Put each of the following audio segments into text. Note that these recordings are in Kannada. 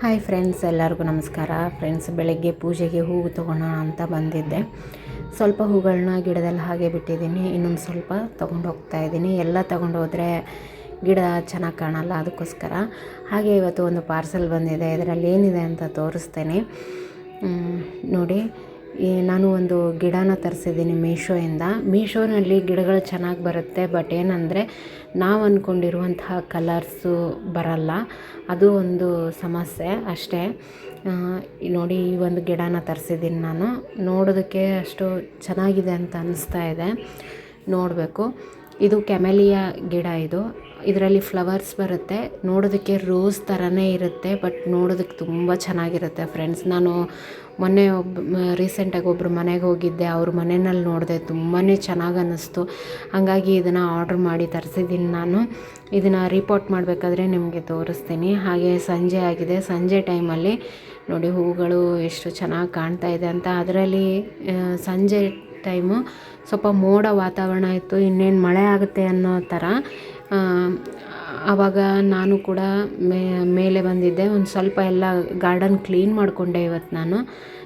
ಹಾಯ್ ಫ್ರೆಂಡ್ಸ್, ಎಲ್ಲರಿಗೂ ನಮಸ್ಕಾರ. ಫ್ರೆಂಡ್ಸ್, ಬೆಳಗ್ಗೆ ಪೂಜೆಗೆ ಹೂವು ತೊಗೊಳ್ಳೋಣ ಅಂತ ಬಂದಿದ್ದೆ. ಸ್ವಲ್ಪ ಹೂಗಳನ್ನ ಗಿಡದಲ್ಲಿ ಹಾಗೆ ಬಿಟ್ಟಿದ್ದೀನಿ. ಇನ್ನೊಂದು ಸ್ವಲ್ಪ ತೊಗೊಂಡು ಹೋಗ್ತಾ ಇದ್ದೀನಿ. ಎಲ್ಲ ತೊಗೊಂಡು ಹೋದರೆ ಗಿಡ ಚೆನ್ನಾಗಿ ಕಾಣಲ್ಲ, ಅದಕ್ಕೋಸ್ಕರ. ಹಾಗೆ ಇವತ್ತು ಒಂದು ಪಾರ್ಸೆಲ್ ಬಂದಿದೆ. ಇದರಲ್ಲಿ ಏನಿದೆ ಅಂತ ತೋರಿಸ್ತೇನೆ ನೋಡಿ. ನಾನು ಒಂದು ಗಿಡನ ತರಿಸಿದ್ದೀನಿ ಮೀಶೋನಲ್ಲಿ ಗಿಡಗಳು ಚೆನ್ನಾಗಿ ಬರುತ್ತೆ. ಬಟ್ ಏನಂದರೆ ನಾವು ಅಂದ್ಕೊಂಡಿರುವಂತಹ ಕಲರ್ಸು ಬರಲ್ಲ, ಅದು ಒಂದು ಸಮಸ್ಯೆ ಅಷ್ಟೇ. ನೋಡಿ, ಈ ಒಂದು ಗಿಡನ ತರಿಸಿದ್ದೀನಿ ನಾನು. ನೋಡೋದಕ್ಕೆ ಅಷ್ಟು ಚೆನ್ನಾಗಿದೆ ಅಂತ ಅನ್ನಿಸ್ತಾ ಇದೆ, ನೋಡಬೇಕು. ಇದು ಕೆಮೆಲಿಯಾ ಗಿಡ. ಇದರಲ್ಲಿ ಫ್ಲವರ್ಸ್ ಬರುತ್ತೆ. ನೋಡೋದಕ್ಕೆ ರೋಸ್ ಥರನೇ ಇರುತ್ತೆ, ಬಟ್ ನೋಡೋದಕ್ಕೆ ತುಂಬ ಚೆನ್ನಾಗಿರುತ್ತೆ ಫ್ರೆಂಡ್ಸ್. ನಾನು ಮೊನ್ನೆ ರೀಸೆಂಟಾಗಿ ಒಬ್ಬರು ಮನೆಗೆ ಹೋಗಿದ್ದೆ. ಅವ್ರ ಮನೆಯಲ್ಲಿ ನೋಡಿದೆ, ತುಂಬಾ ಚೆನ್ನಾಗಿ ಅನ್ನಿಸ್ತು. ಹಾಗಾಗಿ ಇದನ್ನು ಆರ್ಡ್ರ್ ಮಾಡಿ ತರಿಸಿದ್ದೀನಿ ನಾನು. ಇದನ್ನು ರಿಪೋರ್ಟ್ ಮಾಡಬೇಕಾದ್ರೆ ನಿಮಗೆ ತೋರಿಸ್ತೀನಿ. ಹಾಗೆ ಸಂಜೆ ಆಗಿದೆ. ಸಂಜೆ ಟೈಮಲ್ಲಿ ನೋಡಿ ಹೂಗಳು ಎಷ್ಟು ಚೆನ್ನಾಗಿ ಕಾಣ್ತಾ ಇದೆ ಅಂತ. ಅದರಲ್ಲಿ ಸಂಜೆ ಟೈಮು ಸ್ವಲ್ಪ ಮೋಡ ವಾತಾವರಣ ಇತ್ತು, ಇನ್ನೇನು ಮಳೆ ಆಗುತ್ತೆ ಅನ್ನೋ ಥರ. ಆವಾಗ ನಾನು ಕೂಡ ಮೇಲೆ ಬಂದಿದ್ದೆ. ಒಂದು ಸ್ವಲ್ಪ ಎಲ್ಲ ಗಾರ್ಡನ್ ಕ್ಲೀನ್ ಮಾಡಿಕೊಂಡೆ ಇವತ್ತು ನಾನು.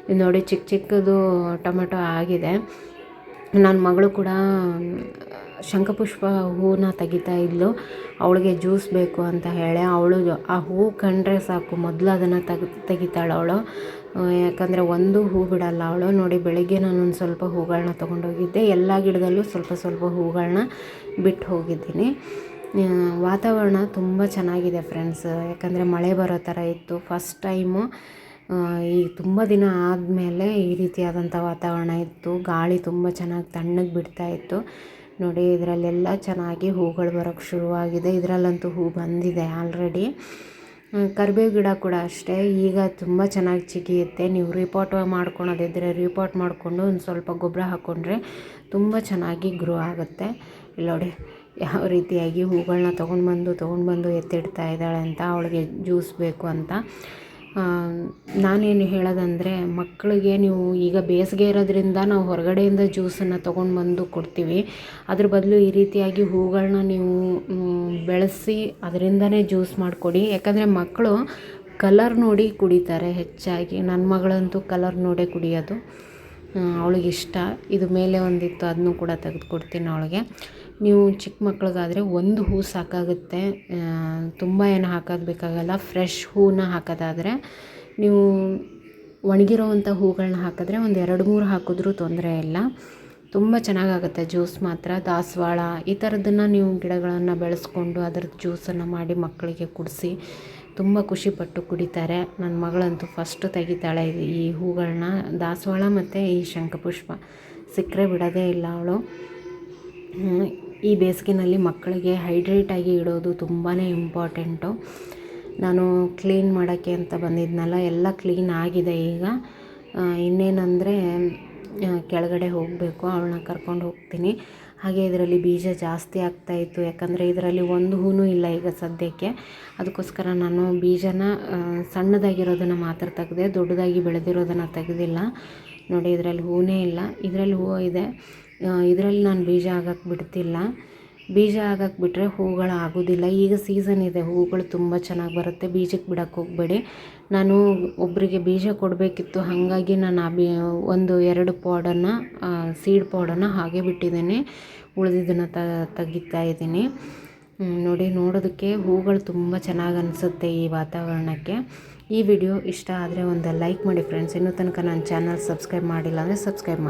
ಇದು ನೋಡಿ, ಚಿಕ್ಕ ಚಿಕ್ಕದು ಟೊಮೆಟೊ ಆಗಿದೆ. ನನ್ನ ಮಗಳು ಕೂಡ ಶಂಖಪುಷ್ಪ ಹೂವನ್ನ ತೆಗಿತಾ ಇದ್ಲು. ಅವಳಿಗೆ ಜ್ಯೂಸ್ ಬೇಕು ಅಂತ ಹೇಳಿ ಅವಳು ಆ ಹೂ ಕಂಡ್ರೆ ಸಾಕು, ಮೊದಲು ಅದನ್ನು ತೆಗಿತಾಳೆ ಅವಳು. ಯಾಕಂದರೆ ಒಂದು ಹೂ ಬಿಡಲ್ಲ ಅವಳು. ನೋಡಿ, ಬೆಳಗ್ಗೆ ನಾನು ಒಂದು ಸ್ವಲ್ಪ ಹೂಗಳನ್ನ ತೊಗೊಂಡೋಗಿದ್ದೆ. ಎಲ್ಲ ಗಿಡದಲ್ಲೂ ಸ್ವಲ್ಪ ಸ್ವಲ್ಪ ಹೂಗಳನ್ನ ಬಿಟ್ಟು ಹೋಗಿದ್ದೀನಿ. ವಾತಾವರಣ ತುಂಬ ಚೆನ್ನಾಗಿದೆ ಫ್ರೆಂಡ್ಸ್. ಯಾಕಂದರೆ ಮಳೆ ಬರೋ ಥರ ಇತ್ತು. ಫಸ್ಟ್ ಟೈಮು ಈ ತುಂಬ ದಿನ ಆದಮೇಲೆ ಈ ರೀತಿಯಾದಂಥ ವಾತಾವರಣ ಇತ್ತು. ಗಾಳಿ ತುಂಬ ಚೆನ್ನಾಗಿ ತಣ್ಣಗೆ ಬಿಡ್ತಾಯಿತ್ತು. ನೋಡಿ, ಇದರಲ್ಲೆಲ್ಲ ಚೆನ್ನಾಗಿ ಹೂಗಳು ಬರೋಕ್ಕೆ ಶುರುವಾಗಿದೆ. ಇದರಲ್ಲಂತೂ ಹೂ ಬಂದಿದೆ ಆಲ್ರೆಡಿ. ಕರಿಬೇವು ಗಿಡ ಕೂಡ ಅಷ್ಟೇ, ಈಗ ತುಂಬ ಚೆನ್ನಾಗಿ ಚಿಗಿಯುತ್ತೆ. ನೀವು ರಿಪೋರ್ಟ್ ಮಾಡ್ಕೊಳೋದಿದ್ದರೆ ರಿಪೋರ್ಟ್ ಮಾಡಿಕೊಂಡು ಒಂದು ಸ್ವಲ್ಪ ಗೊಬ್ಬರ ಹಾಕ್ಕೊಂಡ್ರೆ ತುಂಬ ಚೆನ್ನಾಗಿ ಗ್ರೋ ಆಗುತ್ತೆ. ಇಲ್ಲಿ ನೋಡಿ ಯಾವ ರೀತಿಯಾಗಿ ಹೂಗಳನ್ನ ತೊಗೊಂಡ್ಬಂದು ಎತ್ತಿಡ್ತಾ ಇದ್ದಾಳೆ ಅಂತ, ಅವಳಿಗೆ ಜ್ಯೂಸ್ ಬೇಕು ಅಂತ. ನಾನೇನು ಹೇಳೋದಂದರೆ, ಮಕ್ಕಳಿಗೆ ನೀವು ಈಗ ಬೇಸಿಗೆ ಇರೋದ್ರಿಂದ ನಾವು ಹೊರಗಡೆಯಿಂದ ಜ್ಯೂಸನ್ನು ತೊಗೊಂಡ್ಬಂದು ಕೊಡ್ತೀವಿ. ಅದ್ರ ಬದಲು ಈ ರೀತಿಯಾಗಿ ಹೂಗಳನ್ನ ನೀವು ಬೆಳೆಸಿ ಅದರಿಂದನೇ ಜ್ಯೂಸ್ ಮಾಡಿಕೊಡಿ. ಯಾಕಂದರೆ ಮಕ್ಕಳು ಕಲರ್ ನೋಡಿ ಕುಡಿತಾರೆ ಹೆಚ್ಚಾಗಿ. ನನ್ನ ಮಗಳಂತೂ ಕಲರ್ ನೋಡೇ ಕುಡಿಯೋದು, ಅವಳಿಗಿಷ್ಟ. ಇದು ಮೇಲೆ ಒಂದಿತ್ತು, ಅದನ್ನು ಕೂಡ ತೆಗೆದುಕೊಡ್ತೀನಿ ಅವಳಿಗೆ. ನೀವು ಚಿಕ್ಕ ಮಕ್ಳಿಗಾದರೆ ಒಂದು ಹೂ ಸಾಕಾಗುತ್ತೆ, ತುಂಬ ಏನು ಹಾಕೋದು ಬೇಕಾಗಲ್ಲ. ಫ್ರೆಶ್ ಹೂವನ್ನ ಹಾಕೋದಾದರೆ ನೀವು ಒಣಗಿರೋವಂಥ ಹೂಗಳನ್ನ ಹಾಕಿದ್ರೆ ಒಂದು 2-3 ಹಾಕಿದ್ರೂ ತೊಂದರೆ ಇಲ್ಲ. ತುಂಬ ಚೆನ್ನಾಗಾಗುತ್ತೆ ಜ್ಯೂಸ್ ಮಾತ್ರ. ದಾಸವಾಳ ಈ ಥರದನ್ನು ನೀವು ಗಿಡಗಳನ್ನು ಬೆಳೆಸ್ಕೊಂಡು ಅದರದ್ದು ಜ್ಯೂಸನ್ನು ಮಾಡಿ ಮಕ್ಕಳಿಗೆ ಕುಡಿಸಿ ತುಂಬ ಖುಷಿಪಟ್ಟು ಕುಡಿತಾರೆ. ನನ್ನ ಮಗಳಂತೂ ಫಸ್ಟ್ ತೆಗಿತಾಳೆ ಈ ಹೂಗಳನ್ನ. ದಾಸವಾಳ ಮತ್ತು ಈ ಶಂಖಪುಷ್ಪ ಸಿಕ್ಕರೆ ಬಿಡೋದೇ ಇಲ್ಲ ಅವಳು. ಈ ಬೇಸಿಗೆನಲ್ಲಿ ಮಕ್ಕಳಿಗೆ ಹೈಡ್ರೇಟಾಗಿ ಇಡೋದು ತುಂಬಾ ಇಂಪಾರ್ಟೆಂಟು. ನಾನು ಕ್ಲೀನ್ ಮಾಡೋಕ್ಕೆ ಅಂತ ಬಂದಿದ್ನಲ್ಲ, ಎಲ್ಲ ಕ್ಲೀನ್ ಆಗಿದೆ ಈಗ. ಇನ್ನೇನಂದರೆ ಕೆಳಗಡೆ ಹೋಗಬೇಕು, ಅವಳನ್ನ ಕರ್ಕೊಂಡು ಹೋಗ್ತೀನಿ. ಹಾಗೆ ಇದರಲ್ಲಿ ಬೀಜ ಜಾಸ್ತಿ ಆಗ್ತಾಯಿತ್ತು, ಯಾಕಂದರೆ ಇದರಲ್ಲಿ ಒಂದು ಹೂನೂ ಇಲ್ಲ ಈಗ ಸದ್ಯಕ್ಕೆ. ಅದಕ್ಕೋಸ್ಕರ ನಾನು ಬೀಜನ ಸಣ್ಣದಾಗಿರೋದನ್ನು ಮಾತ್ರ ತೆಗೆದೆ, ದೊಡ್ಡದಾಗಿ ಬೆಳೆದಿರೋದನ್ನು ತೆಗೆದಿಲ್ಲ. ನೋಡಿ, ಇದರಲ್ಲಿ ಹೂವೇ ಇಲ್ಲ. ಇದರಲ್ಲಿ ಹೂವು ಇದೆ, ಇದರಲ್ಲಿ ನಾನು ಬೀಜ ಆಗಕ್ಕೆ ಬಿಡ್ತಿಲ್ಲ. ಬೀಜ ಆಗಕ್ಕೆ ಬಿಟ್ಟರೆ ಹೂಗಳು ಆಗೋದಿಲ್ಲ. ಈಗ ಸೀಸನ್ ಇದೆ, ಹೂಗಳು ತುಂಬ ಚೆನ್ನಾಗಿ ಬರುತ್ತೆ. ಬೀಜಕ್ಕೆ ಬಿಡಕ್ಕೆ ಹೋಗಬೇಡಿ. ನಾನು ಒಬ್ಬರಿಗೆ ಬೀಜ ಕೊಡಬೇಕಿತ್ತು, ಹಾಗಾಗಿ ನಾನು 1-2 ಪಾಡನ್ನು ಸೀಡ್ ಪಾಡನ್ನು ಹಾಗೆ ಬಿಟ್ಟಿದ್ದೀನಿ. ಉಳಿದಿದ್ದನ್ನು ತೆಗಿತಾ ಇದ್ದೀನಿ. ನೋಡಿ, ನೋಡೋದಕ್ಕೆ ಹೂಗಳು ತುಂಬ ಚೆನ್ನಾಗಿ ಅನಿಸುತ್ತೆ ಈ ವಾತಾವರಣಕ್ಕೆ. ಈ ವಿಡಿಯೋ ಇಷ್ಟ ಆದರೆ ಒಂದು ಲೈಕ್ ಮಾಡಿ ಫ್ರೆಂಡ್ಸ್. ಇನ್ನೂ ತನಕ ನನ್ನ ಚಾನಲ್ ಸಬ್ಸ್ಕ್ರೈಬ್ ಮಾಡಿಲ್ಲ ಅಂದರೆ ಸಬ್ಸ್ಕ್ರೈಬ್ ಮಾಡಿ.